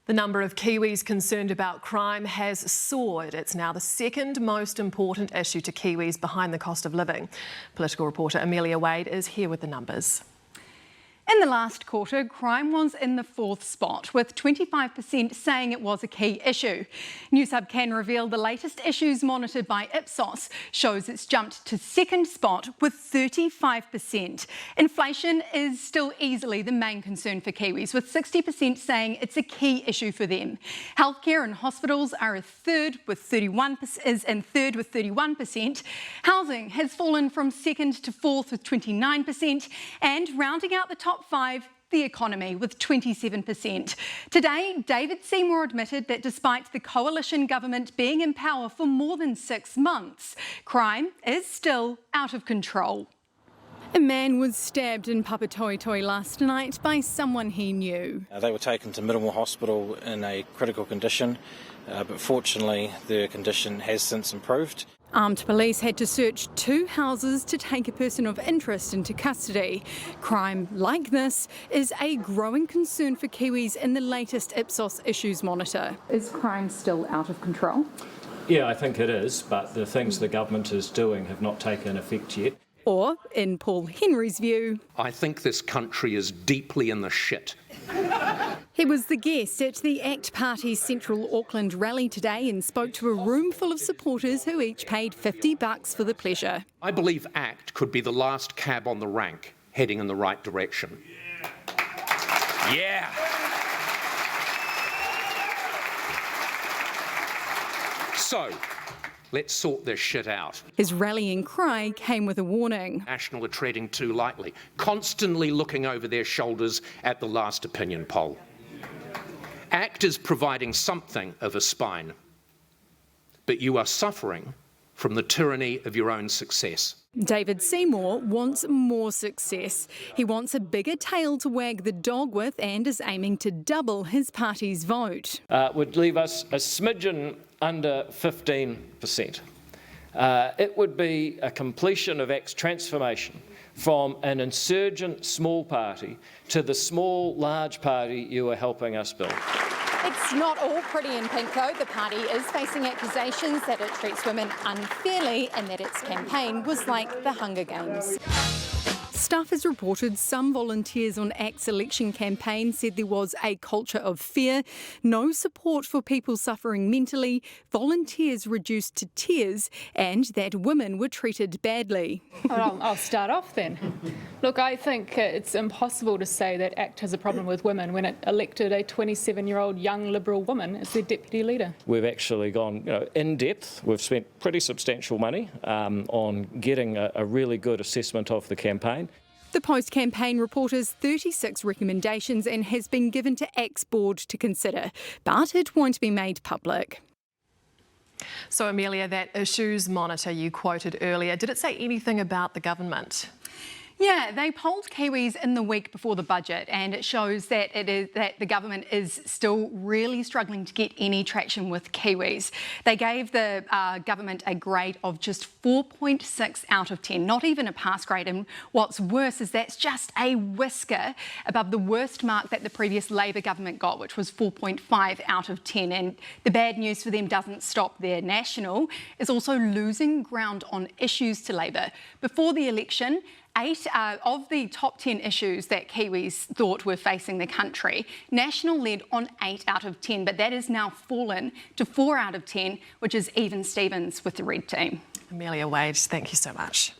The number of Kiwis concerned about crime has soared. It's now the second most important issue to Kiwis behind the cost of living. Political reporter Amelia Wade is here with the numbers. In the last quarter, crime was in the fourth spot, with 25% saying it was a key issue. Newshub can reveal the latest issues monitored by Ipsos shows it's jumped to second spot with 35%. Inflation is still easily the main concern for Kiwis, with 60% saying it's a key issue for them. Healthcare and hospitals are in third with 31%. Housing has fallen from second to fourth with 29%, and rounding out the top five, the economy with 27%. Today, David Seymour admitted that despite the coalition government being in power for more than 6 months, crime is still out of control. A man was stabbed in Papatoetoe last night by someone he knew. They were taken to Middlemore Hospital in a critical condition, but fortunately their condition has since improved. Armed police had to search 2 houses to take a person of interest into custody. Crime like this is a growing concern for Kiwis in the latest Ipsos Issues Monitor. Is crime still out of control? Yeah, I think it is, but the things the government is doing have not taken effect yet. Or, in Paul Henry's view, I think this country is deeply in the shit. He was the guest at the ACT Party's Central Auckland rally today and spoke to a room full of supporters who each paid $50 for the pleasure. I believe ACT could be the last cab on the rank, heading in the right direction. Yeah! So, let's sort this shit out. His rallying cry came with a warning. National are treading too lightly, constantly looking over their shoulders at the last opinion poll. ACT is providing something of a spine, but you are suffering from the tyranny of your own success. David Seymour wants more success. He wants a bigger tail to wag the dog with and is aiming to double his party's vote. Would leave us a smidgen under 15%. It would be a completion of ACT's transformation from an insurgent small party to the small, large party you are helping us build. It's not all pretty in pink, though. The party is facing accusations that it treats women unfairly and that its campaign was like the Hunger Games. Stuff has reported some volunteers on ACT's election campaign said there was a culture of fear, no support for people suffering mentally, volunteers reduced to tears, and that women were treated badly. Well, I'll start off then. Look, I think it's impossible to say that ACT has a problem with women when it elected a 27-year-old young Liberal woman as their deputy leader. We've actually gone in depth. We've spent pretty substantial money on getting a really good assessment of the campaign. The post-campaign reporters 36 recommendations and has been given to ACT's board to consider, but it won't be made public. So Amelia, that issues monitor you quoted earlier, did it say anything about the government? Yeah, they polled Kiwis in the week before the budget, and it shows that the government is still really struggling to get any traction with Kiwis. They gave the government a grade of just 4.6 out of 10, not even a pass grade. And what's worse is that's just a whisker above the worst mark that the previous Labor government got, which was 4.5 out of 10. And the bad news for them doesn't stop there. National is also losing ground on issues to Labor. Before the election, 8 of the top 10 issues that Kiwis thought were facing the country, National led on 8 out of 10, but that has now fallen to 4 out of 10, which is even Stevens with the Red team. Amelia Wade, thank you so much.